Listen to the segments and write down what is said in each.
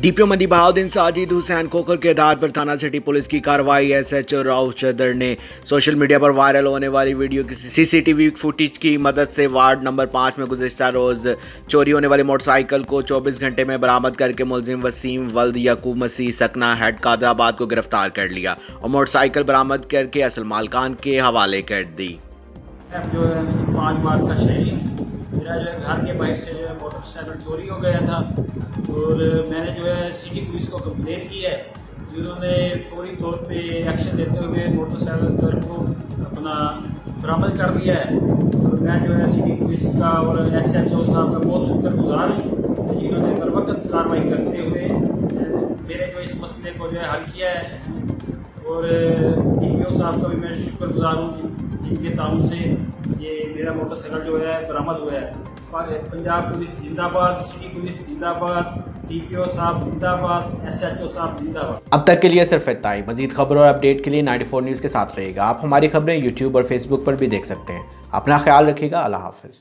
DPO मंडी बहाउद्दीन साजिद हुसैन खोखर के हदायत पर थाना सिटी पुलिस की कार्रवाई। एसएचओ राउफ चदर ने सोशल मीडिया पर वायरल होने वाली वीडियो की सीसीटीवी फुटेज की मदद से वार्ड नंबर 5 में गुज़िश्ता रोज़ चोरी होने वाली मोटरसाइकिल को 24 घंटे में बरामद करके मुलजिम वसीम वल्द यकूब मसीह सकना हेड कादराबाद को गिरफ्तार कर लिया और मोटरसाइकिल बरामद करके असल मालकान के हवाले कर दी। जो है 5 मार्च का शहरी मेरा जो है घर के बाहर से जो है मोटरसाइकिल चोरी हो गया था और मैंने जो है सिटी पुलिस को कंप्लेन की है। जिन्होंने फौरी तौर पे एक्शन लेते हुए मोटरसाइकिल को अपना बरामद कर दिया है और मैं जो है सिटी पुलिस का और एसएचओ साहब का बहुत शुक्रगुजार हूँ जिन्होंने बर वक्त कार्रवाई करते हुए मेरे जो इस मसले को जो है हल किया है और डीपीओ साहब का भी मैं शुक्रगुजार हूँ जिनके ताउन से ये मेरा मोटरसाइकिल जो है बरामद हुआ है। पंजाब पुलिस जिंदाबाद, सिटी पुलिस जिंदाबाद, डीपीओ साहब जिंदाबाद, एसएचओ साहब जिंदाबाद। अब तक के लिए सिर्फ इतना ही। मजीद खबर और अपडेट के लिए 94 न्यूज़ के साथ रहेगा। आप हमारी खबरें यूट्यूब और फेसबुक पर भी देख सकते हैं। अपना ख्याल रखिएगा। अल्लाह हाफिज़।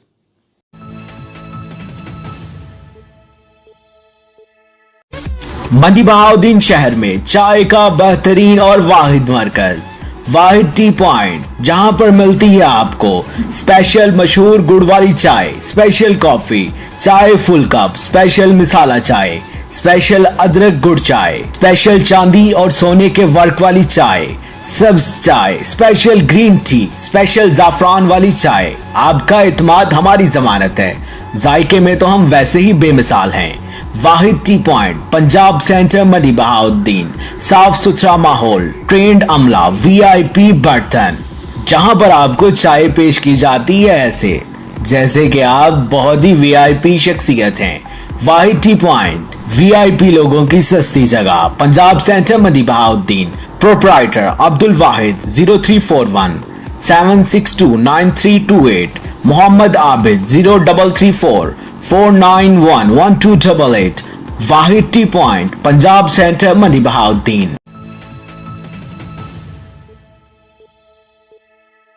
मंडी बहाउद्दीन शहर में चाय का बेहतरीन और वाहिद मरकज वाहिद टी पॉइंट, जहां पर मिलती है आपको स्पेशल मशहूर गुड़ वाली चाय, स्पेशल कॉफी, चाय फुल कप, स्पेशल मिसाला चाय, स्पेशल अदरक गुड़ चाय, स्पेशल चांदी और सोने के वर्क वाली चाय, सब्ज चाय, स्पेशल ग्रीन टी, स्पेशल जाफरान वाली चाय। आपका इत्मीनान हमारी जमानत है। जायके में तो हम वैसे ही बेमिसाल हैं। वाहिद टी पॉइंट, पंजाब सेंटर, मंडी बहाउद्दीन। साफ सुथरा माहौल, ट्रेंड अमला, वीआईपी बर्तन, जहां पर आपको चाय पेश की जाती है ऐसे जैसे कि आप बहुत ही वीआईपी शख्सियत हैं। वाहिद टी पॉइंट, वीआईपी लोगों की सस्ती जगह, पंजाब सेंटर, मंडी बहाउद्दीन। प्रोप्राइटर अब्दुल वाहिद 0341 762 9328, मोहम्मद आबिद 0334 491 1288। वाहिद टी पॉइंट, पंजाब सेंटर, मंडी बहाउद्दीन।